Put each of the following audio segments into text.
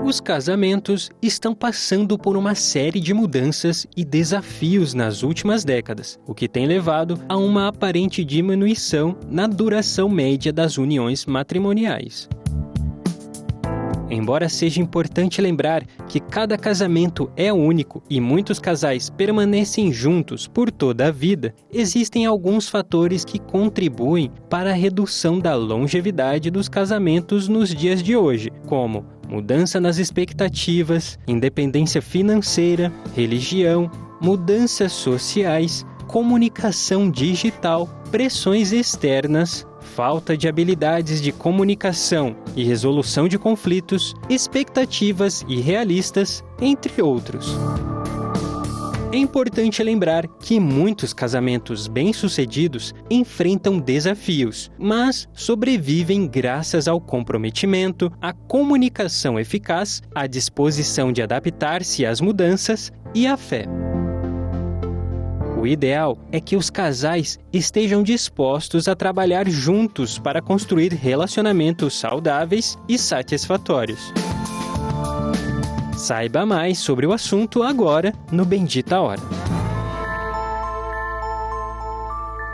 Os casamentos estão passando por uma série de mudanças e desafios nas últimas décadas, o que tem levado a uma aparente diminuição na duração média das uniões matrimoniais. Embora seja importante lembrar que cada casamento é único e muitos casais permanecem juntos por toda a vida, existem alguns fatores que contribuem para a redução da longevidade dos casamentos nos dias de hoje, como mudança nas expectativas, independência financeira, religião, mudanças sociais, comunicação digital, pressões externas, falta de habilidades de comunicação e resolução de conflitos, expectativas irrealistas, entre outros. É importante lembrar que muitos casamentos bem-sucedidos enfrentam desafios, mas sobrevivem graças ao comprometimento, à comunicação eficaz, à disposição de adaptar-se às mudanças e à fé. O ideal é que os casais estejam dispostos a trabalhar juntos para construir relacionamentos saudáveis e satisfatórios. Saiba mais sobre o assunto agora no Bendita Hora.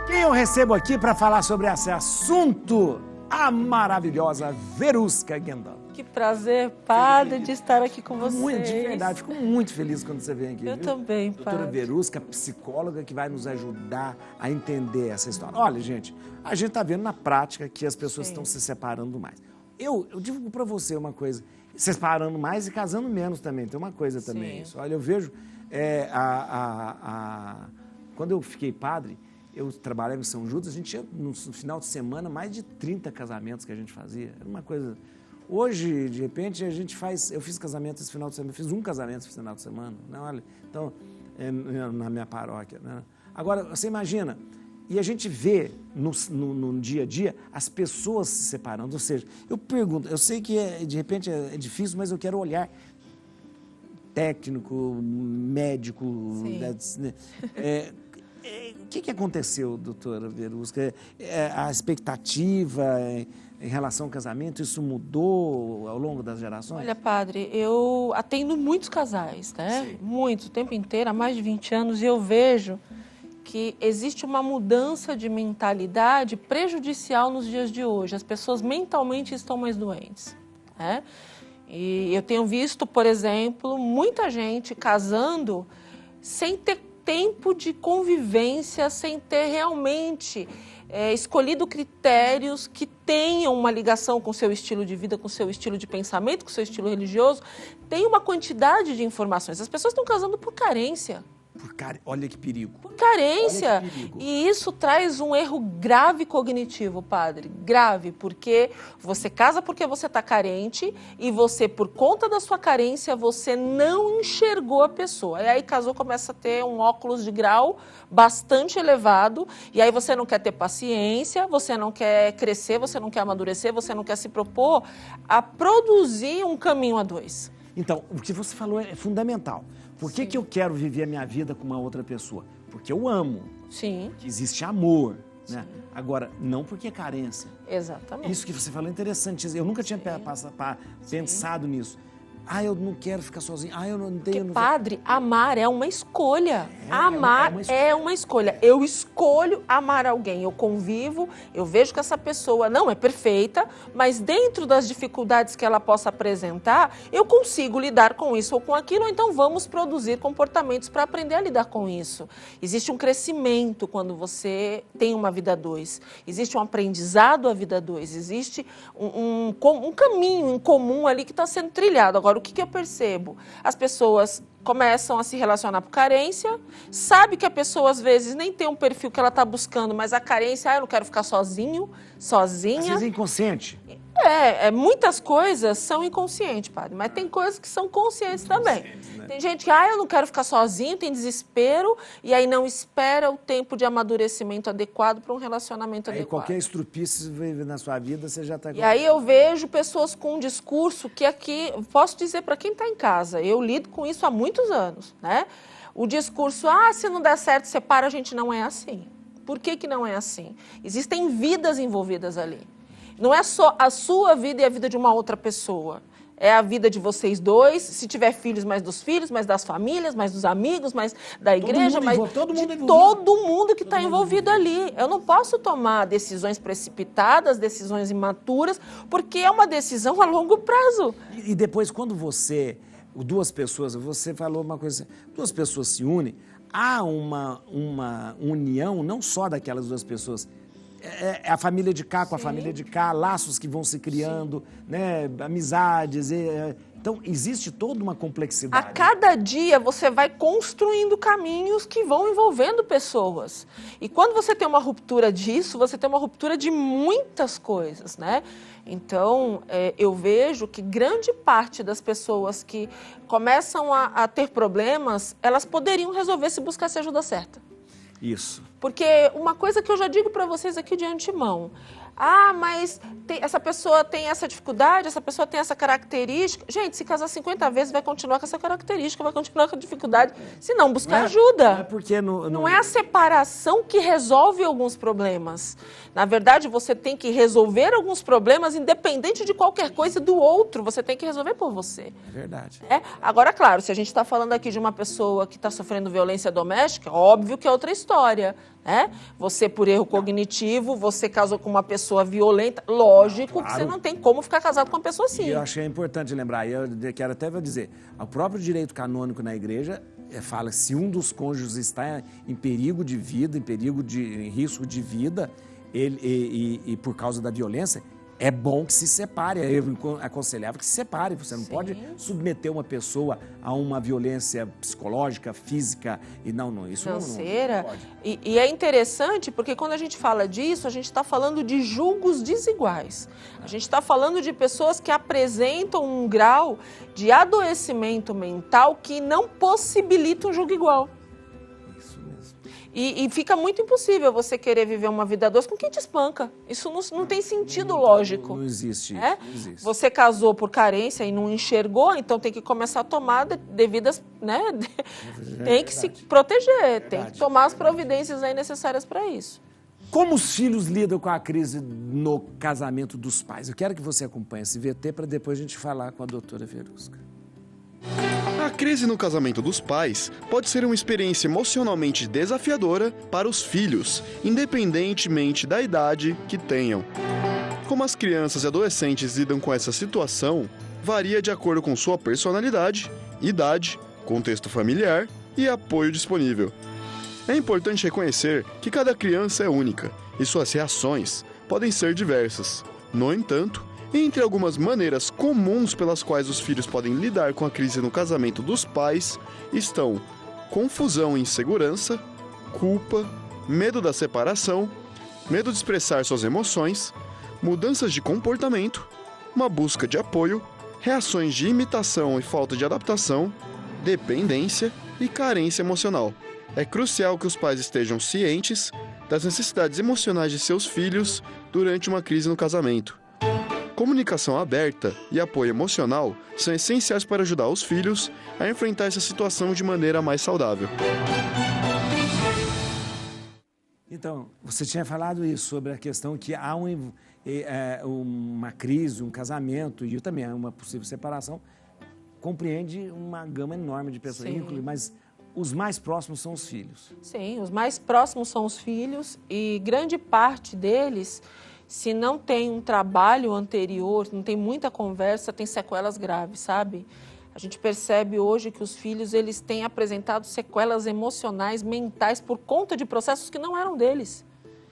Quem eu recebo aqui para falar sobre esse assunto? A maravilhosa Verusca Guendão. Que prazer, padre, de estar aqui com vocês. Muito, de verdade, fico muito feliz quando você vem aqui. Eu viu? também, Doutora padre. Verusca, psicóloga, que vai nos ajudar a entender essa história. Olha, gente, a gente está vendo na prática que as pessoas estão se separando mais. Eu digo para você uma coisa, se separando mais e casando menos também, tem uma coisa também. Isso. Olha, eu vejo, quando eu fiquei padre, eu trabalhava em São Judas, a gente tinha no final de semana mais de 30 casamentos que a gente fazia. Era uma coisa... Hoje, de repente, a gente faz... Eu fiz casamento esse final de semana, eu fiz um casamento esse final de semana, né? Olha, então, na minha paróquia. Né? Agora, você imagina, e a gente vê no dia a dia as pessoas se separando, ou seja, eu pergunto, eu sei que de repente é difícil, mas eu quero olhar técnico, médico, né? O que aconteceu, doutora Verusca? A expectativa em relação ao casamento, isso mudou ao longo das gerações? Olha, padre, eu atendo muitos casais, né? Sim. Muitos, o tempo inteiro, há mais de 20 anos, e eu vejo que existe uma mudança de mentalidade prejudicial nos dias de hoje. As pessoas mentalmente estão mais doentes, né? E eu tenho visto, por exemplo, muita gente casando sem ter tempo de convivência, sem ter realmente escolhido critérios que tenham uma ligação com o seu estilo de vida, com o seu estilo de pensamento, com o seu estilo religioso. Tem uma quantidade de informações. As pessoas estão casando por carência. Olha que perigo. Por carência. Olha que perigo. E isso traz um erro grave cognitivo, padre. Grave, porque você casa porque você está carente e você, por conta da sua carência, você não enxergou a pessoa. E aí casou, começa a ter um óculos de grau bastante elevado e aí você não quer ter paciência, você não quer crescer, você não quer amadurecer, você não quer se propor a produzir um caminho a dois. Então, o que você falou é fundamental. Por que eu quero viver a minha vida com uma outra pessoa? Porque eu amo. Sim. Que existe amor. Né? Agora, não porque é carência. Exatamente. Isso que você falou é interessante. Eu nunca tinha pensado nisso. Eu não quero ficar sozinho. Eu não tenho... Porque, padre, amar é uma escolha. Amar é uma escolha. Eu escolho amar alguém. Eu convivo, eu vejo que essa pessoa não é perfeita, mas dentro das dificuldades que ela possa apresentar, eu consigo lidar com isso ou com aquilo, ou então vamos produzir comportamentos para aprender a lidar com isso. Existe um crescimento quando você tem uma vida a dois. Existe um aprendizado à vida a dois. Existe um caminho em comum ali que está sendo trilhado. Agora, o que eu percebo? As pessoas começam a se relacionar por carência, sabe que a pessoa às vezes nem tem um perfil que ela está buscando, mas a carência, eu não quero ficar sozinho, sozinha. Às vezes é inconsciente. Muitas coisas são inconscientes, padre, mas tem coisas que são conscientes também. Né? Tem gente que, eu não quero ficar sozinho, tem desespero, e aí não espera o tempo de amadurecimento adequado para um relacionamento adequado. Qualquer estrupice na sua vida, você já está... E aí eu vejo pessoas com um discurso que aqui, posso dizer para quem está em casa, eu lido com isso há muitos anos, né? O discurso, se não der certo, separa, a gente não é assim. Por que não é assim? Existem vidas envolvidas ali. Não é só a sua vida e a vida de uma outra pessoa. É a vida de vocês dois, se tiver filhos, mais dos filhos, mais das famílias, mais dos amigos, mais da igreja, mais todo mundo que está envolvido ali. Eu não posso tomar decisões precipitadas, decisões imaturas, porque é uma decisão a longo prazo. E depois, quando duas pessoas, você falou uma coisa, duas pessoas se unem, há uma união não só daquelas duas pessoas, é a família de cá com a família de cá, laços que vão se criando, né, amizades. Então, existe toda uma complexidade. A cada dia você vai construindo caminhos que vão envolvendo pessoas. E quando você tem uma ruptura disso, você tem uma ruptura de muitas coisas, né? Então, eu vejo que grande parte das pessoas que começam a ter problemas, elas poderiam resolver se buscasse a ajuda certa. Isso. Porque uma coisa que eu já digo para vocês aqui de antemão, mas essa pessoa tem essa dificuldade, essa pessoa tem essa característica. Gente, se casar 50 vezes, vai continuar com essa característica, vai continuar com a dificuldade, se não buscar ajuda. Não é porque não é a separação que resolve alguns problemas. Na verdade, você tem que resolver alguns problemas independente de qualquer coisa do outro. Você tem que resolver por você. É verdade. Agora, claro, se a gente está falando aqui de uma pessoa que está sofrendo violência doméstica, óbvio que é outra história. Você, por erro cognitivo, você casou com uma pessoa violenta, lógico que você não tem como ficar casado com uma pessoa assim. E eu achei importante lembrar, e eu quero até dizer, o próprio direito canônico na igreja fala que se um dos cônjuges está em perigo de vida, em risco de vida, e por causa da violência, é bom que se separe, é aconselhável que se separe. Você não pode submeter uma pessoa a uma violência psicológica, física, e isso financeira. Não pode. E é interessante porque quando a gente fala disso, a gente está falando de julgos desiguais. A gente está falando de pessoas que apresentam um grau de adoecimento mental que não possibilita um julgo igual. E fica muito impossível você querer viver uma vida a dois com quem te espanca. Isso não tem sentido lógico. Não existe. Não existe. Você casou por carência e não enxergou, então tem que começar a tomar devidas, né? Tem que se proteger, tem que tomar as providências aí necessárias para isso. Como os filhos lidam com a crise no casamento dos pais? Eu quero que você acompanhe esse VT para depois a gente falar com a doutora Verusca. A crise no casamento dos pais pode ser uma experiência emocionalmente desafiadora para os filhos, independentemente da idade que tenham. Como as crianças e adolescentes lidam com essa situação, varia de acordo com sua personalidade, idade, contexto familiar e apoio disponível. É importante reconhecer que cada criança é única e suas reações podem ser diversas. No entanto, entre algumas maneiras comuns pelas quais os filhos podem lidar com a crise no casamento dos pais estão confusão e insegurança, culpa, medo da separação, medo de expressar suas emoções, mudanças de comportamento, uma busca de apoio, reações de imitação e falta de adaptação, dependência e carência emocional. É crucial que os pais estejam cientes das necessidades emocionais de seus filhos durante uma crise no casamento. Comunicação aberta e apoio emocional são essenciais para ajudar os filhos a enfrentar essa situação de maneira mais saudável. Então, você tinha falado isso, sobre a questão que há uma crise, um casamento e também uma possível separação, compreende uma gama enorme de pessoas, mas os mais próximos são os filhos. Sim, os mais próximos são os filhos e grande parte deles, se não tem um trabalho anterior, não tem muita conversa, tem sequelas graves, sabe? A gente percebe hoje que os filhos, eles têm apresentado sequelas emocionais, mentais, por conta de processos que não eram deles.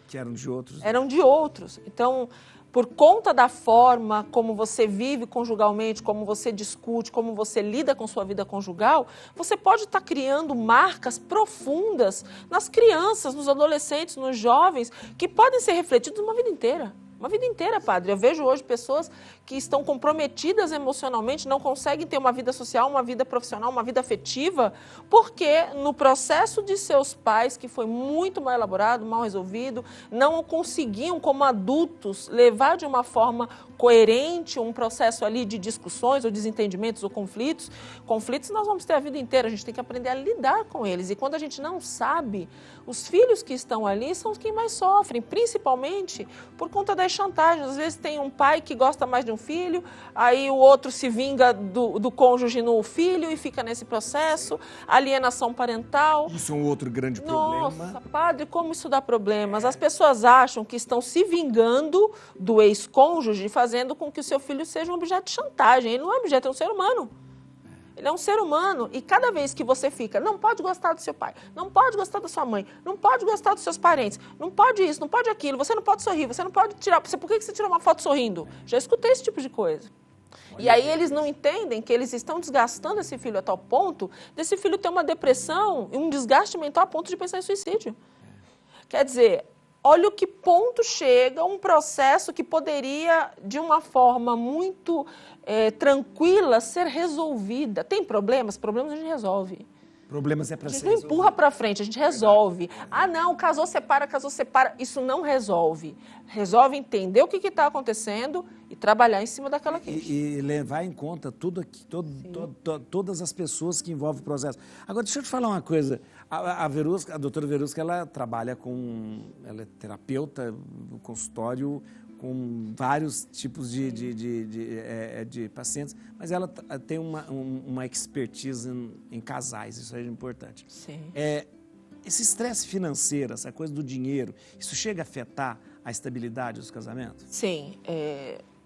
Que eram de outros. Eram de outros. Então, por conta da forma como você vive conjugalmente, como você discute, como você lida com sua vida conjugal, você pode estar criando marcas profundas nas crianças, nos adolescentes, nos jovens, que podem ser refletidos uma vida inteira. Uma vida inteira, padre. Eu vejo hoje pessoas que estão comprometidas emocionalmente, não conseguem ter uma vida social, uma vida profissional, uma vida afetiva, porque no processo de seus pais, que foi muito mal elaborado, mal resolvido, não conseguiam, como adultos, levar de uma forma coerente um processo ali de discussões ou desentendimentos ou conflitos. Conflitos nós vamos ter a vida inteira, a gente tem que aprender a lidar com eles. E quando a gente não sabe, os filhos que estão ali são os que mais sofrem, principalmente por conta da chantagem. Às vezes tem um pai que gosta mais de um filho, aí o outro se vinga do cônjuge no filho e fica nesse processo, alienação parental. Isso é um outro grande problema. Nossa, padre, como isso dá problemas? As pessoas acham que estão se vingando do ex-cônjuge, fazendo com que o seu filho seja um objeto de chantagem. Ele não é um objeto, é um ser humano. Ele é um ser humano e cada vez que você fica, não pode gostar do seu pai, não pode gostar da sua mãe, não pode gostar dos seus parentes, não pode isso, não pode aquilo, você não pode sorrir, você não pode tirar... Por que você tirou uma foto sorrindo? Já escutei esse tipo de coisa. E aí eles não entendem que eles estão desgastando esse filho a tal ponto desse filho ter uma depressão e um desgaste mental a ponto de pensar em suicídio. Quer dizer, olha o que ponto chega um processo que poderia, de uma forma muito tranquila, ser resolvida. Tem problemas? Problemas a gente resolve. Problemas é para A gente ser não empurra para frente, a gente resolve. Ah, não, casou, separa. Isso não resolve. Resolve entender o que está acontecendo e trabalhar em cima daquela queixa. E levar em conta todas as pessoas que envolvem o processo. Agora, deixa eu te falar uma coisa. A doutora Verusca, ela trabalha ela é terapeuta no consultório com vários tipos de pacientes, mas ela tem uma expertise em casais, isso é importante. Sim. Esse estresse financeiro, essa coisa do dinheiro, isso chega a afetar a estabilidade dos casamentos? Sim.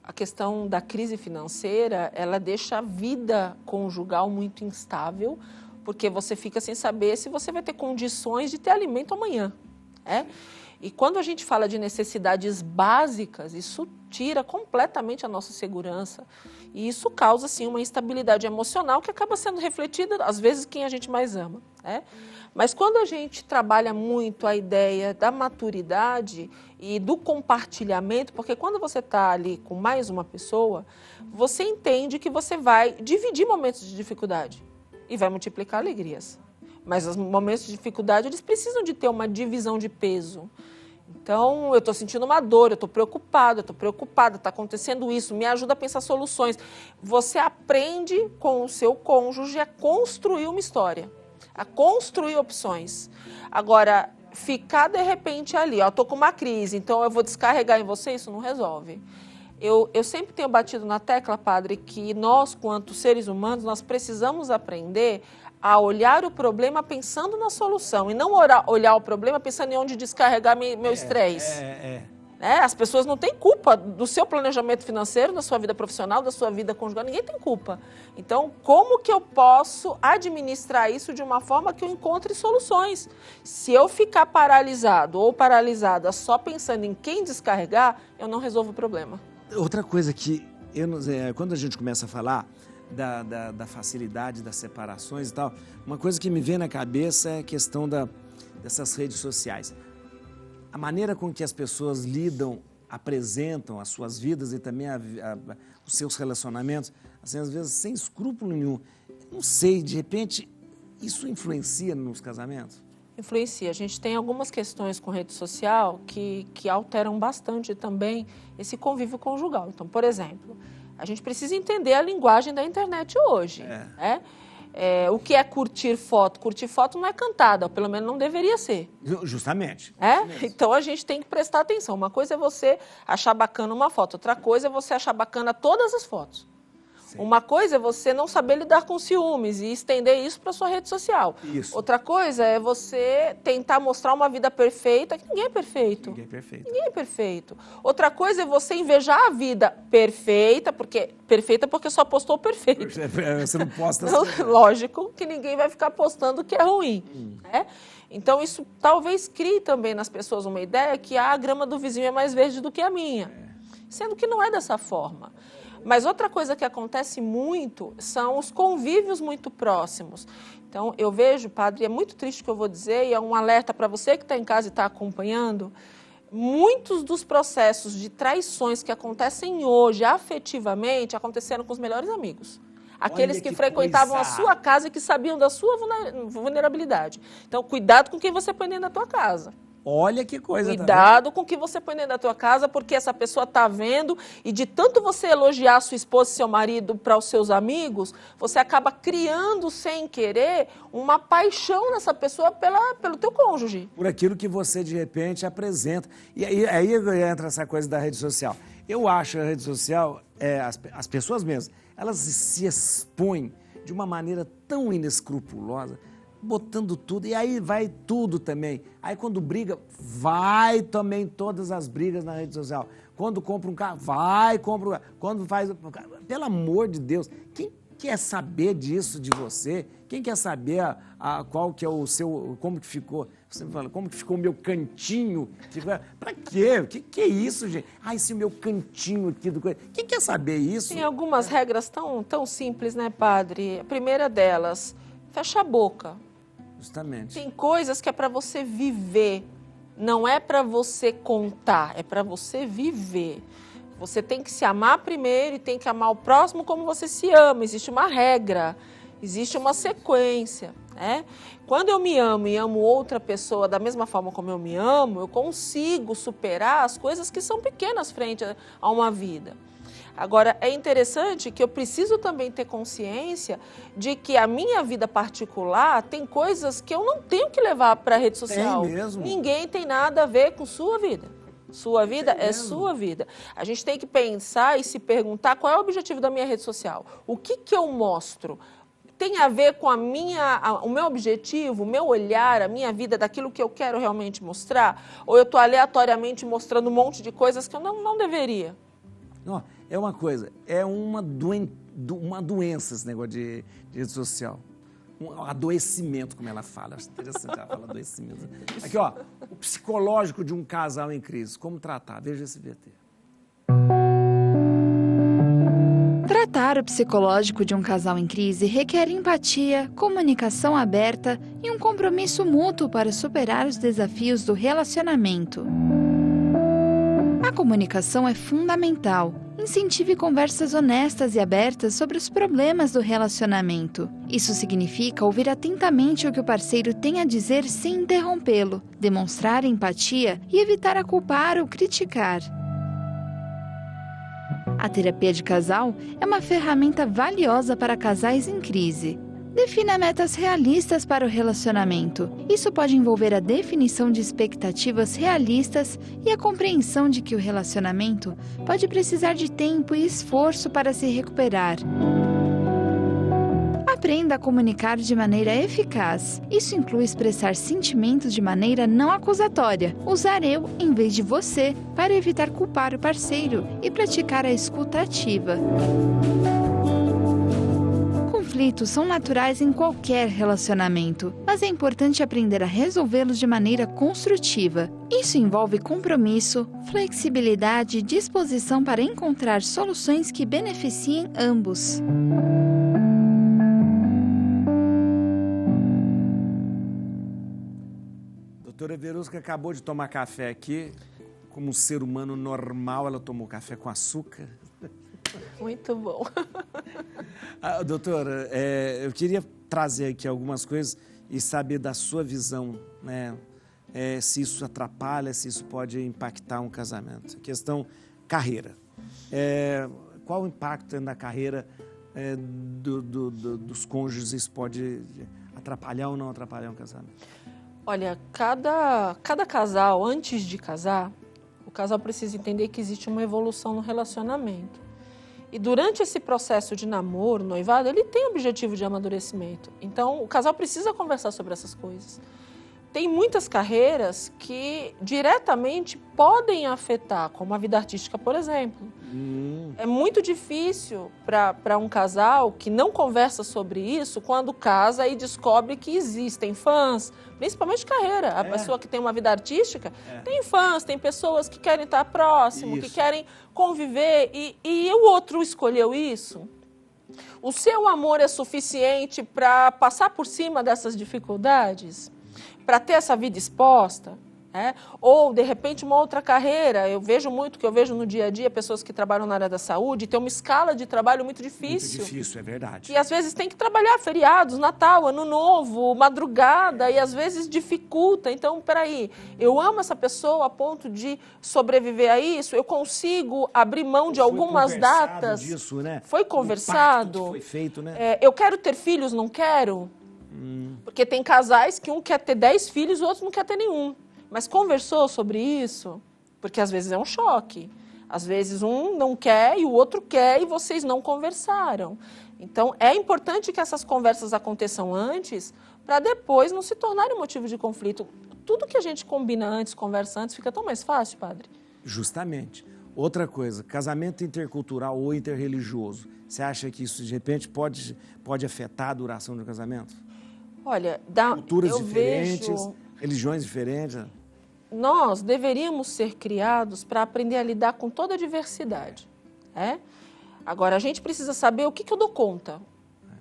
A questão da crise financeira, ela deixa a vida conjugal muito instável, porque você fica sem saber se você vai ter condições de ter alimento amanhã. E quando a gente fala de necessidades básicas, isso tira completamente a nossa segurança. E isso causa, sim, uma instabilidade emocional que acaba sendo refletida, às vezes, quem a gente mais ama. Mas quando a gente trabalha muito a ideia da maturidade e do compartilhamento, porque quando você está ali com mais uma pessoa, você entende que você vai dividir momentos de dificuldade e vai multiplicar alegrias. Mas os momentos de dificuldade, eles precisam de ter uma divisão de peso. Então, eu estou sentindo uma dor, eu estou preocupada, está acontecendo isso, me ajuda a pensar soluções. Você aprende com o seu cônjuge a construir uma história, a construir opções. Agora, ficar de repente ali, estou com uma crise, então eu vou descarregar em você, isso não resolve. Eu sempre tenho batido na tecla, padre, que nós, quanto seres humanos, nós precisamos aprender a olhar o problema pensando na solução e não olhar o problema pensando em onde descarregar meu estresse. As pessoas não têm culpa do seu planejamento financeiro, da sua vida profissional, da sua vida conjugal, ninguém tem culpa. Então, como que eu posso administrar isso de uma forma que eu encontre soluções? Se eu ficar paralisado ou paralisada só pensando em quem descarregar, eu não resolvo o problema. Outra coisa que, quando a gente começa a falar da facilidade das separações e tal, uma coisa que me vem na cabeça é a questão dessas redes sociais. A maneira com que as pessoas lidam, apresentam as suas vidas e também os seus relacionamentos, assim, às vezes sem escrúpulo nenhum. Não sei, de repente, isso influencia nos casamentos? Influencia. A gente tem algumas questões com rede social que alteram bastante também esse convívio conjugal. Então, por exemplo, a gente precisa entender a linguagem da internet hoje. O que é curtir foto? Curtir foto não é cantada, ou pelo menos não deveria ser. Justamente. Então a gente tem que prestar atenção. Uma coisa é você achar bacana uma foto, outra coisa é você achar bacana todas as fotos. Sim. Uma coisa é você não saber lidar com ciúmes e estender isso para sua rede social. Isso. Outra coisa é você tentar mostrar uma vida perfeita, que ninguém é perfeito. Ninguém é perfeito. Ninguém é perfeito. Outra coisa é você invejar a vida perfeita porque só postou perfeito. Você não posta assim. Lógico que ninguém vai ficar postando o que é ruim. Então isso talvez crie também nas pessoas uma ideia que a grama do vizinho é mais verde do que a minha. Sendo que não é dessa forma. Mas outra coisa que acontece muito são os convívios muito próximos. Então, eu vejo, padre, é muito triste o que eu vou dizer, e é um alerta para você que está em casa e está acompanhando, muitos dos processos de traições que acontecem hoje afetivamente aconteceram com os melhores amigos. Aqueles que frequentavam a sua casa e que sabiam da sua vulnerabilidade. Então, cuidado com quem você põe dentro da tua casa. Olha que coisa. Cuidado com o que você põe dentro da tua casa, porque essa pessoa tá vendo e de tanto você elogiar sua esposa e seu marido para os seus amigos, você acaba criando sem querer uma paixão nessa pessoa pelo teu cônjuge. Por aquilo que você de repente apresenta. E aí entra essa coisa da rede social. Eu acho a rede social, as pessoas mesmo, elas se expõem de uma maneira tão inescrupulosa, botando tudo, e aí vai tudo também. Aí quando briga, vai também todas as brigas na rede social. Quando compra um carro, compra um carro. Quando faz... Pelo amor de Deus, quem quer saber disso de você? Quem quer saber qual que é o seu... Como que ficou? Você fala, como que ficou o meu cantinho? Pra quê? O que é isso, gente? Esse meu cantinho aqui do... Quem quer saber isso? Tem algumas regras tão simples, né, padre? A primeira delas, fecha a boca. Justamente. Tem coisas que é para você viver, não é para você contar, é para você viver. Você tem que se amar primeiro e tem que amar o próximo como você se ama. Existe uma regra, existe uma sequência, né? Quando eu me amo e amo outra pessoa da mesma forma como eu me amo, eu consigo superar as coisas que são pequenas frente a uma vida. Agora, é interessante que eu preciso também ter consciência de que a minha vida particular tem coisas que eu não tenho que levar para a rede social. Tem mesmo. Ninguém tem nada a ver com sua vida. Sua vida é sua vida. A gente tem que pensar e se perguntar qual é o objetivo da minha rede social. O que eu mostro? Tem a ver com o meu objetivo, o meu olhar, a minha vida, daquilo que eu quero realmente mostrar? Ou eu estou aleatoriamente mostrando um monte de coisas que eu não deveria? Não, é uma coisa, é uma doença esse negócio de rede social. Um adoecimento, como ela fala. Acho interessante ela fala adoecimento. Aqui, ó, o psicológico de um casal em crise. Como tratar? Veja esse VT. Tratar o psicológico de um casal em crise requer empatia, comunicação aberta e um compromisso mútuo para superar os desafios do relacionamento. A comunicação é fundamental. Incentive conversas honestas e abertas sobre os problemas do relacionamento. Isso significa ouvir atentamente o que o parceiro tem a dizer sem interrompê-lo, demonstrar empatia e evitar a culpar ou criticar. A terapia de casal é uma ferramenta valiosa para casais em crise. Defina metas realistas para o relacionamento. Isso pode envolver a definição de expectativas realistas e a compreensão de que o relacionamento pode precisar de tempo e esforço para se recuperar. Aprenda a comunicar de maneira eficaz. Isso inclui expressar sentimentos de maneira não acusatória, usar eu em vez de você para evitar culpar o parceiro e praticar a escuta ativa. Conflitos são naturais em qualquer relacionamento, mas é importante aprender a resolvê-los de maneira construtiva. Isso envolve compromisso, flexibilidade e disposição para encontrar soluções que beneficiem ambos. Doutora Verusca acabou de tomar café aqui. Como um ser humano normal, ela tomou café com açúcar. Muito bom. Doutora, eu queria trazer aqui algumas coisas e saber da sua visão, né? Se isso atrapalha, se isso pode impactar um casamento. Questão carreira. Qual o impacto na carreira dos cônjuges? Isso pode atrapalhar ou não atrapalhar um casamento? Olha, cada casal, antes de casar, o casal precisa entender que existe uma evolução no relacionamento. E durante esse processo de namoro, noivado, ele tem objetivo de amadurecimento. Então, o casal precisa conversar sobre essas coisas. Tem muitas carreiras que diretamente podem afetar, como a vida artística, por exemplo. É muito difícil para um casal que não conversa sobre isso, quando casa e descobre que existem fãs, principalmente carreira. A pessoa que tem uma vida artística tem fãs, tem pessoas que querem estar próximo, que querem conviver, e o outro escolheu isso. O seu amor é suficiente para passar por cima dessas dificuldades? Para ter essa vida exposta? Ou, de repente, uma outra carreira. Eu vejo muito, que eu vejo no dia a dia, pessoas que trabalham na área da saúde, tem uma escala de trabalho muito difícil. Muito difícil, é verdade. E às vezes tem que trabalhar feriados, Natal, Ano Novo, madrugada, e às vezes dificulta. Então, peraí, eu amo essa pessoa a ponto de sobreviver a isso? Eu consigo abrir mão de algumas datas? Disso, né? Foi conversado? Foi feito, né? Eu quero ter filhos, não quero? Porque tem casais que um quer ter 10 filhos, o outro não quer ter nenhum. Mas conversou sobre isso? Porque às vezes é um choque. Às vezes um não quer e o outro quer e vocês não conversaram. Então, é importante que essas conversas aconteçam antes para depois não se tornarem motivo de conflito. Tudo que a gente combina antes, conversa antes, fica tão mais fácil, padre. Justamente. Outra coisa, casamento intercultural ou interreligioso. Você acha que isso, de repente, pode afetar a duração do casamento? Olha, culturas diferentes, religiões diferentes. Nós deveríamos ser criados para aprender a lidar com toda a diversidade. Agora, a gente precisa saber o que eu dou conta.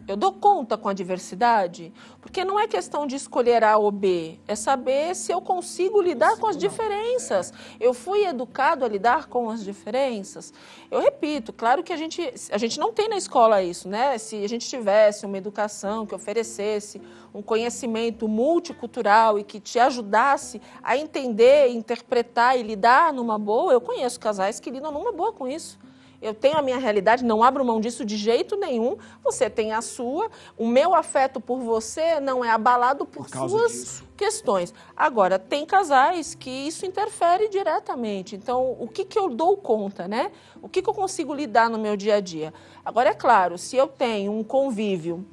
Eu dou conta com a diversidade? Porque não é questão de escolher A ou B, é saber se eu consigo lidar com as diferenças. Eu fui educado a lidar com as diferenças? Eu repito, claro que a gente não tem na escola isso, né? Se a gente tivesse uma educação que oferecesse um conhecimento multicultural e que te ajudasse a entender, interpretar e lidar numa boa, eu conheço casais que lidam numa boa com isso. Eu tenho a minha realidade, não abro mão disso de jeito nenhum. Você tem a sua. O meu afeto por você não é abalado por suas questões. Agora, tem casais que isso interfere diretamente. Então, o que eu dou conta, né? O que eu consigo lidar no meu dia a dia? Agora, é claro, se eu tenho um convívio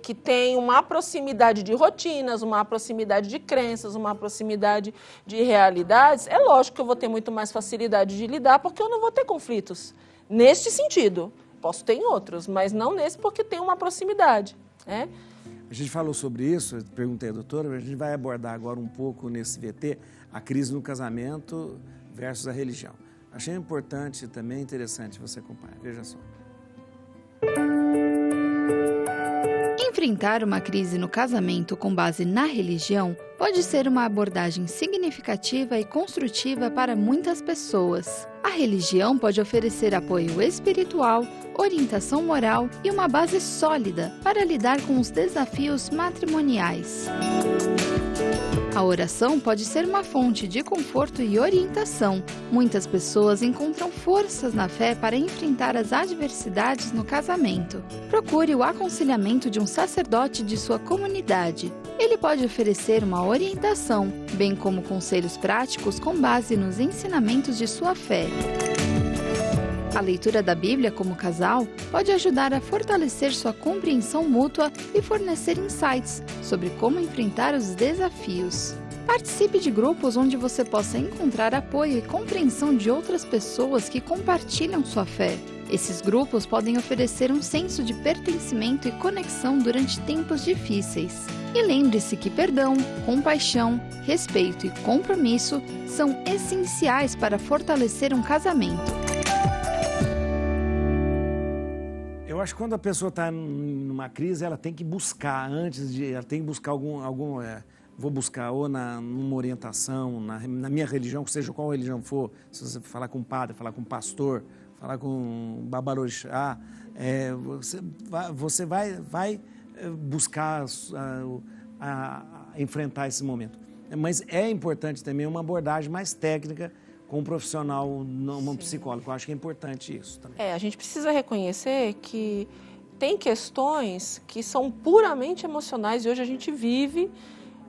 que tem uma proximidade de rotinas, uma proximidade de crenças, uma proximidade de realidades, é lógico que eu vou ter muito mais facilidade de lidar, porque eu não vou ter conflitos. Neste sentido, posso ter em outros, mas não nesse, porque tem uma proximidade. A gente falou sobre isso, eu perguntei à doutora, a gente vai abordar agora um pouco nesse VT a crise no casamento versus a religião. Achei importante também, interessante você acompanhar. Veja só. Enfrentar uma crise no casamento com base na religião pode ser uma abordagem significativa e construtiva para muitas pessoas. A religião pode oferecer apoio espiritual, orientação moral e uma base sólida para lidar com os desafios matrimoniais. A oração pode ser uma fonte de conforto e orientação. Muitas pessoas encontram forças na fé para enfrentar as adversidades no casamento. Procure o aconselhamento de um sacerdote de sua comunidade. Ele pode oferecer uma orientação, bem como conselhos práticos com base nos ensinamentos de sua fé. A leitura da Bíblia como casal pode ajudar a fortalecer sua compreensão mútua e fornecer insights sobre como enfrentar os desafios. Participe de grupos onde você possa encontrar apoio e compreensão de outras pessoas que compartilham sua fé. Esses grupos podem oferecer um senso de pertencimento e conexão durante tempos difíceis. E lembre-se que perdão, compaixão, respeito e compromisso são essenciais para fortalecer um casamento. Eu acho que quando a pessoa está numa crise, ela tem que buscar, vou buscar ou numa orientação, na minha religião, seja qual religião for, se você falar com um padre, falar com um pastor, falar com um babalorixá, você vai buscar enfrentar esse momento. Mas é importante também uma abordagem mais técnica com um profissional, um psicólogo. Eu acho que é importante isso também. A gente precisa reconhecer que tem questões que são puramente emocionais e hoje a gente vive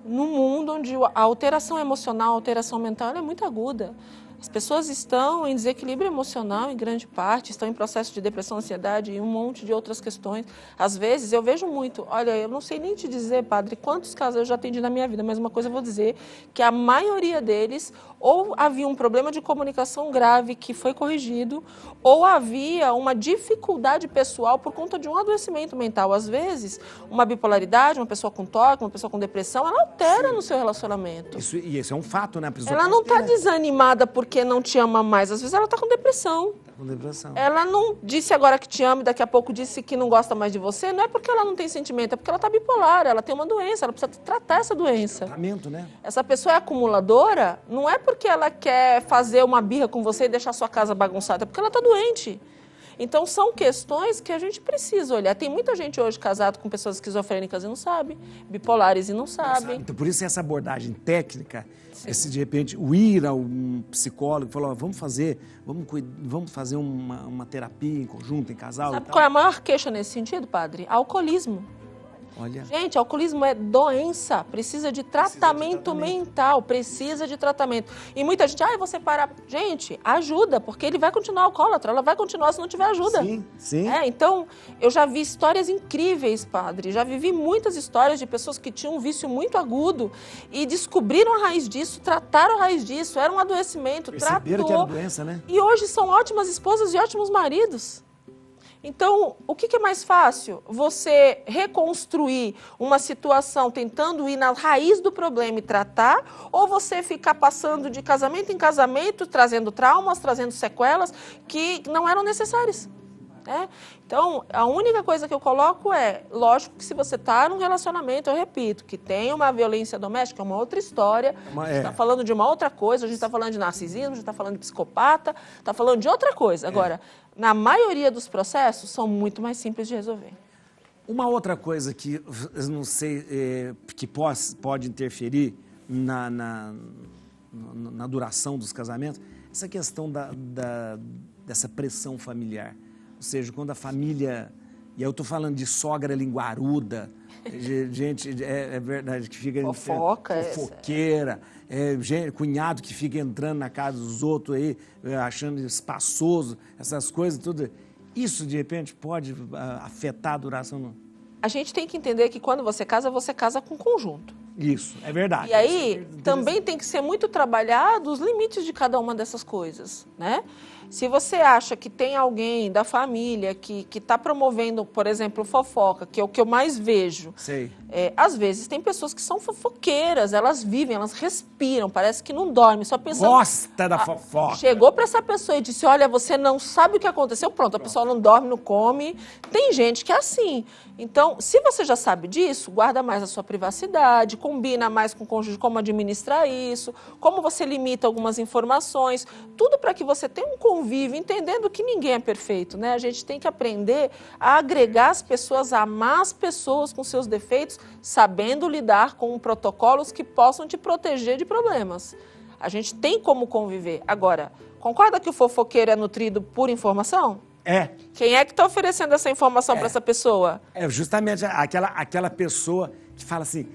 num mundo onde a alteração emocional, a alteração mental é muito aguda. As pessoas estão em desequilíbrio emocional em grande parte, estão em processo de depressão, ansiedade e um monte de outras questões. Às vezes eu vejo muito, olha, eu não sei nem te dizer, padre, quantos casos eu já atendi na minha vida, mas uma coisa eu vou dizer, que a maioria deles ou havia um problema de comunicação grave que foi corrigido, ou havia uma dificuldade pessoal por conta de um adoecimento mental. Às vezes, uma bipolaridade, uma pessoa com toque, uma pessoa com depressão, ela altera no seu relacionamento. Isso é um fato, né? A pessoa ela não está desanimada porque porque não te ama mais. Às vezes ela está com depressão. Com depressão. Ela não disse agora que te ama e daqui a pouco disse que não gosta mais de você. Não é porque ela não tem sentimento, é porque ela está bipolar, ela tem uma doença, ela precisa tratar essa doença. Tratamento, né? Essa pessoa é acumuladora, não é porque ela quer fazer uma birra com você e deixar sua casa bagunçada, é porque ela está doente. Então, são questões que a gente precisa olhar. Tem muita gente hoje casada com pessoas esquizofrênicas e não sabe, bipolares e não sabe. Então, por isso essa abordagem técnica, esse, de repente, o ir a um psicólogo e falar, vamos fazer uma terapia em conjunto, em casal. Sabe qual é a maior queixa nesse sentido, padre? Alcoolismo. Olha. Gente, alcoolismo é doença, precisa de tratamento mental, precisa de tratamento. E muita gente, você para... Gente, ajuda, porque ele vai continuar alcoólatra, ela vai continuar se não tiver ajuda. Sim, sim. Então, eu já vi histórias incríveis, padre, já vivi muitas histórias de pessoas que tinham um vício muito agudo e descobriram a raiz disso, trataram a raiz disso, era um adoecimento, Perceberam que era doença, né? E hoje são ótimas esposas e ótimos maridos. Então, o que é mais fácil? Você reconstruir uma situação tentando ir na raiz do problema e tratar, ou você ficar passando de casamento em casamento, trazendo traumas, trazendo sequelas que não eram necessárias? Então, a única coisa que eu coloco é, lógico que se você está num relacionamento, eu repito, que tem uma violência doméstica, é uma outra história, a gente está falando de uma outra coisa, a gente está falando de narcisismo, a gente está falando de psicopata, está falando de outra coisa. Agora, na maioria dos processos, são muito mais simples de resolver. Uma outra coisa que, eu não sei, que pode interferir na duração dos casamentos, essa questão dessa pressão familiar. Ou seja, quando a família... E eu estou falando de sogra linguaruda, gente, é verdade, que fica... Fofoqueira, cunhado que fica entrando na casa dos outros aí, achando espaçoso, essas coisas, tudo. Isso, de repente, pode afetar a duração? A gente tem que entender que quando você casa com conjunto. Isso, é verdade. E aí, também tem que ser muito trabalhado os limites de cada uma dessas coisas, né? Se você acha que tem alguém da família que está promovendo, por exemplo, fofoca, que é o que eu mais vejo. Sei. Às vezes tem pessoas que são fofoqueiras, elas vivem, elas respiram, parece que não dormem, só pensando... Gosta da fofoca. Chegou para essa pessoa e disse, olha, você não sabe o que aconteceu, pronto, a pessoa não dorme, não come. Tem gente que é assim. Então, se você já sabe disso, guarda mais a sua privacidade, combina mais com o cônjuge como administrar isso, como você limita algumas informações, tudo para que você tenha um convívio, entendendo que ninguém é perfeito, né? A gente tem que aprender a agregar as pessoas, a amar as pessoas com seus defeitos, sabendo lidar com protocolos que possam te proteger de problemas. A gente tem como conviver. Agora, concorda que o fofoqueiro é nutrido por informação? É. Quem é que está oferecendo essa informação para essa pessoa? É justamente aquela pessoa que fala assim,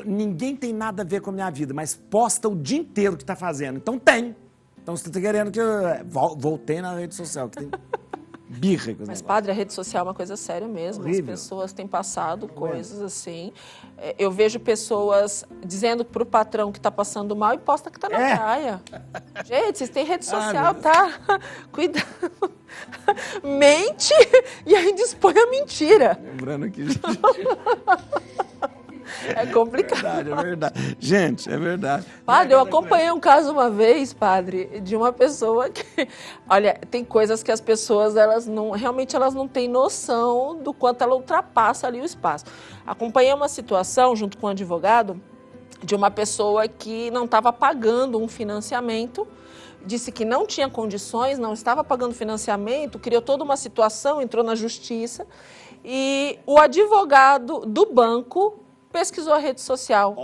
ninguém tem nada a ver com a minha vida, mas posta o dia inteiro o que está fazendo. Então tem. Então você está querendo que eu voltei na rede social, que tem birra. Mas, padre, a rede social é uma coisa séria mesmo. Horrível. As pessoas têm passado coisas assim. Eu vejo pessoas dizendo pro patrão que está passando mal e posta que está na praia. Gente, vocês têm rede social, tá? Cuidado. Mente e aí dispõe a mentira. Lembrando que... É complicado. É verdade. Gente, é verdade. Padre, eu acompanhei um caso uma vez, padre, de uma pessoa que... Olha, tem coisas que as pessoas, realmente elas não têm noção do quanto ela ultrapassa ali o espaço. Acompanhei uma situação, junto com um advogado, de uma pessoa que não estava pagando um financiamento, disse que não tinha condições, não estava pagando financiamento, criou toda uma situação, entrou na justiça, e o advogado do banco pesquisou a rede social.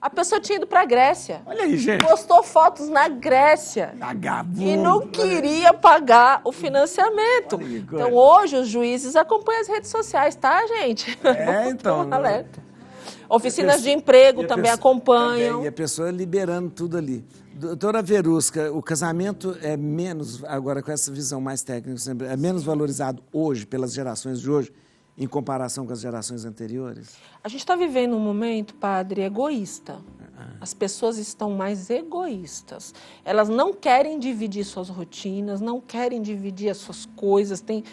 A pessoa tinha ido para a Grécia. Olha aí, gente. Postou fotos na Grécia. Vagabundo. E não queria pagar o financiamento. Então, hoje, os juízes acompanham as redes sociais, tá, gente? Então. Alerta. Oficinas de emprego também acompanham. E a pessoa liberando tudo ali. Doutora Verusca, o casamento é menos, agora com essa visão mais técnica, é menos valorizado hoje, pelas gerações de hoje, em comparação com as gerações anteriores? A gente está vivendo um momento, padre, egoísta. As pessoas estão mais egoístas. Elas não querem dividir suas rotinas, não querem dividir as suas coisas, tem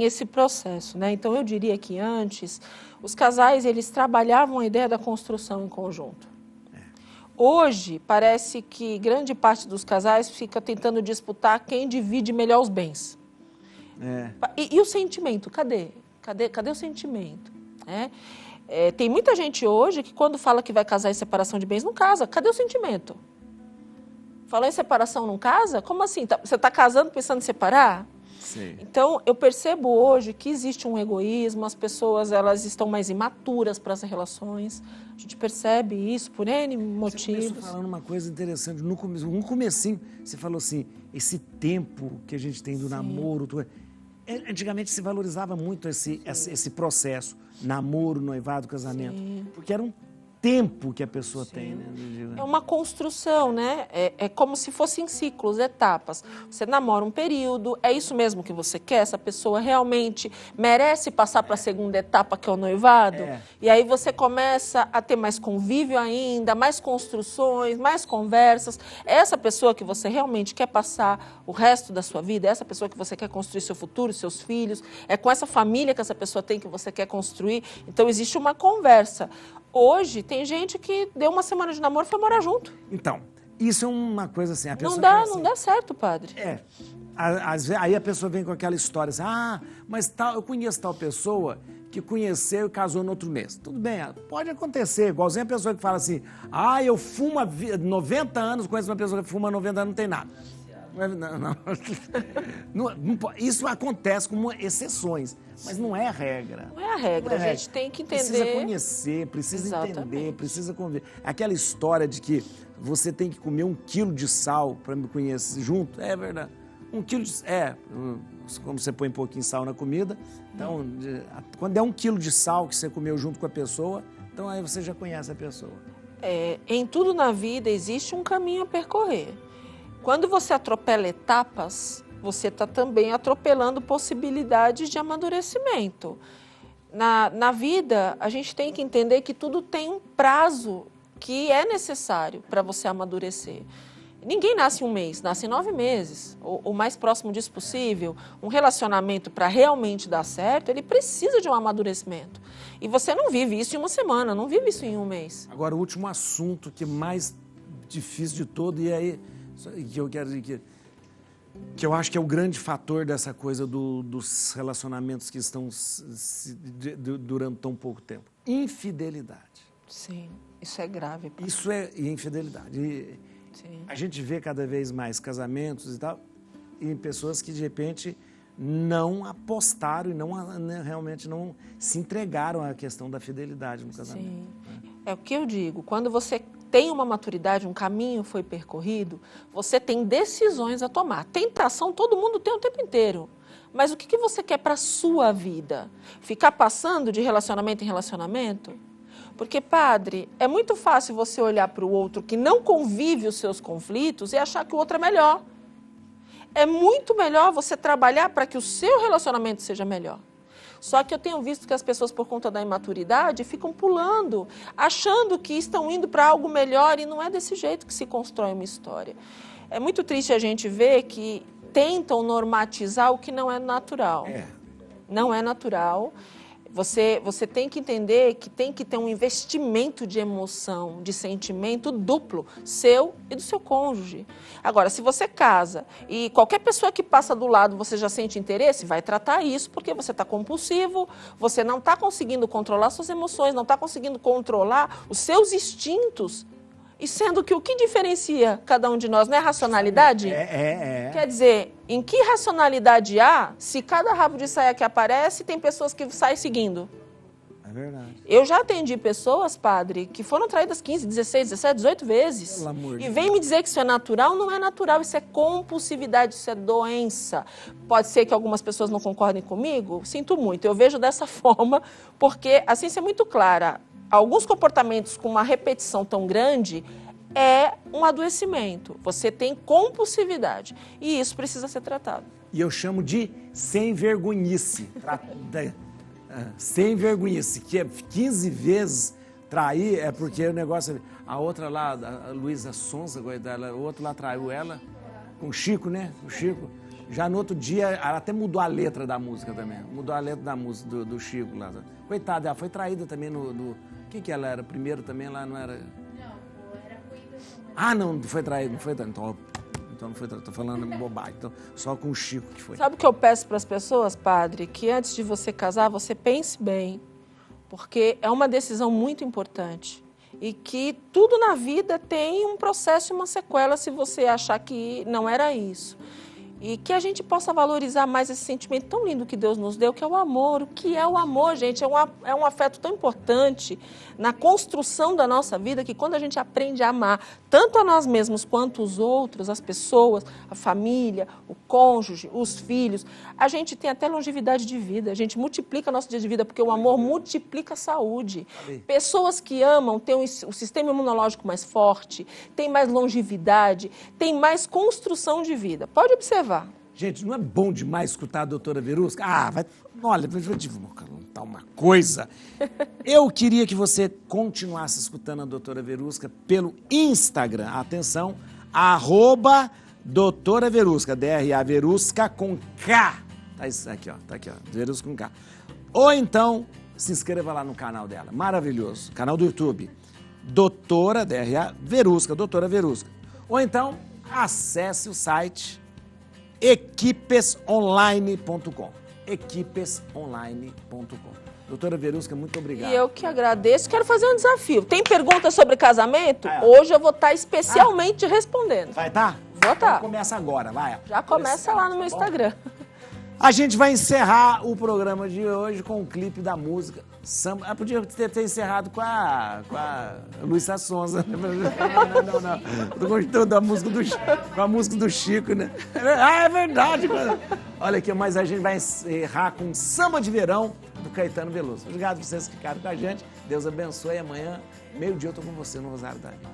esse processo, né? Então, eu diria que antes, os casais, eles trabalhavam a ideia da construção em conjunto. Hoje, parece que grande parte dos casais fica tentando disputar quem divide melhor os bens. E o sentimento, cadê? Cadê o sentimento? Tem muita gente hoje que quando fala que vai casar em separação de bens, não casa. Cadê o sentimento? Falou em separação, não casa? Como assim? Você está casando pensando em separar? Sim. Então, eu percebo hoje que existe um egoísmo, as pessoas elas estão mais imaturas para as relações. A gente percebe isso por N motivos. Você começou falando uma coisa interessante. No comecinho, você falou assim, esse tempo que a gente tem do namoro. Antigamente se valorizava muito esse processo, namoro, noivado, casamento. Sim. Porque era um tempo que a pessoa tem, né? É uma construção, né? É como se fossem ciclos, etapas. Você namora um período, é isso mesmo que você quer? Essa pessoa realmente merece passar para a segunda etapa, que é o noivado? E aí você começa a ter mais convívio ainda, mais construções, mais conversas. É essa pessoa que você realmente quer passar o resto da sua vida? É essa pessoa que você quer construir seu futuro, seus filhos? É com essa família que essa pessoa tem que você quer construir? Então existe uma conversa. Hoje, tem gente que deu uma semana de namoro e foi morar junto. Então, isso é uma coisa assim, a pessoa... Não dá certo, padre. Aí a pessoa vem com aquela história assim, mas eu conheço tal pessoa que conheceu e casou no outro mês. Tudo bem, pode acontecer, igualzinho a pessoa que fala assim, eu fumo há 90 anos, conheço uma pessoa que fuma há 90 anos, não tem nada. Isso acontece como exceções, mas não é a regra. Não é a regra, a gente tem que entender. Precisa conhecer, precisa entender, precisa conviver. Aquela história de que você tem que comer 1 quilo de sal para me conhecer junto, é verdade. 1 quilo de... como você põe um pouquinho de sal na comida, então, quando é 1 quilo de sal que você comeu junto com a pessoa, então aí você já conhece a pessoa. Em tudo na vida existe um caminho a percorrer. Quando você atropela etapas, você está também atropelando possibilidades de amadurecimento. Na vida, a gente tem que entender que tudo tem um prazo que é necessário para você amadurecer. Ninguém nasce em 1 mês, nasce em 9 meses, o mais próximo disso possível. Um relacionamento, para realmente dar certo, ele precisa de um amadurecimento. E você não vive isso em 1 semana, não vive isso em 1 mês. Agora, o último assunto que é mais difícil de todo, e aí... que eu quero dizer que eu acho que é o grande fator dessa coisa dos relacionamentos que estão durando tão pouco tempo. Infidelidade. Sim, isso é grave. Isso é infidelidade. A gente vê cada vez mais casamentos e tal, e pessoas que de repente não apostaram e realmente não se entregaram à questão da fidelidade no casamento. Sim. É o que eu digo, quando você tem uma maturidade, um caminho foi percorrido, você tem decisões a tomar. Tentação todo mundo tem o tempo inteiro. Mas o que você quer para a sua vida? Ficar passando de relacionamento em relacionamento? Porque, padre, é muito fácil você olhar para o outro que não convive os seus conflitos e achar que o outro é melhor. É muito melhor você trabalhar para que o seu relacionamento seja melhor. Só que eu tenho visto que as pessoas, por conta da imaturidade, ficam pulando, achando que estão indo para algo melhor e não é desse jeito que se constrói uma história. É muito triste a gente ver que tentam normatizar o que não é natural. Não é natural. Você tem que entender que tem que ter um investimento de emoção, de sentimento duplo, seu e do seu cônjuge. Agora, se você casa e qualquer pessoa que passa do lado você já sente interesse, vai tratar isso porque você está compulsivo, você não está conseguindo controlar suas emoções, não está conseguindo controlar os seus instintos. E sendo que o que diferencia cada um de nós não é racionalidade? Quer dizer, em que racionalidade há se cada rabo de saia que aparece tem pessoas que saem seguindo? É verdade. Eu já atendi pessoas, padre, que foram traídas 15, 16, 17, 18 vezes. Pelo amor de E vem me dizer que isso é natural? Não é natural, isso é compulsividade, isso é doença. Pode ser que algumas pessoas não concordem comigo? Sinto muito, eu vejo dessa forma, porque a ciência é muito clara. Alguns comportamentos com uma repetição tão grande é um adoecimento. Você tem compulsividade e isso precisa ser tratado. E eu chamo de sem vergonhice. Sem vergonhice, que é 15 vezes trair é porque o negócio... A outra lá, a Luísa Sonza, o outro lá traiu ela com o Chico, né? O Chico. Já no outro dia, ela até mudou a letra da música também. Mudou a letra da música do Chico lá. Coitada, ela foi traída também no... Quem que ela era? Primeiro também lá não era... Não, era cuidado. Ah, não foi traído, não foi traído. Então não foi traído, tô falando bobagem. Então, só com o Chico que foi. Sabe o que eu peço para as pessoas, padre? Que antes de você casar, você pense bem, porque é uma decisão muito importante. E que tudo na vida tem um processo e uma sequela se você achar que não era isso. E que a gente possa valorizar mais esse sentimento tão lindo que Deus nos deu, que é o amor. O que é o amor, gente? É um afeto tão importante na construção da nossa vida, que quando a gente aprende a amar tanto a nós mesmos quanto os outros, as pessoas, a família, o cônjuge, os filhos, a gente tem até longevidade de vida, a gente multiplica nosso dia de vida, porque o amor multiplica a saúde. Pessoas que amam têm o sistema imunológico mais forte, têm mais longevidade, têm mais construção de vida. Pode observar. Gente, não é bom demais escutar a doutora Verusca? Olha, vou te contar uma coisa. Eu queria que você continuasse escutando a doutora Verusca pelo Instagram. Atenção, @doutora Verusca, DRA Verusca com K. Tá aqui, ó, Verusca com K. Ou então, se inscreva lá no canal dela, maravilhoso, canal do YouTube. Doutora DRA Verusca, doutora Verusca. Ou então, acesse o site equipesonline.com. equipesonline.com. Doutora Verusca, muito obrigado. E eu que agradeço. Quero fazer um desafio. Tem perguntas sobre casamento? Hoje eu vou estar especialmente respondendo. Vai estar? Vou estar. Então começa agora, vai. Já começa lá no meu Instagram. A gente vai encerrar o programa de hoje com o clipe da música Samba. Podia ter encerrado com a Luísa Sonza. Não. Tô gostando da música com a música do Chico, né? É verdade. Olha aqui, mas a gente vai encerrar com Samba de Verão do Caetano Veloso. Obrigado por vocês que ficaram com a gente. Deus abençoe. Amanhã, meio-dia, eu tô com você no Rosário da Vida.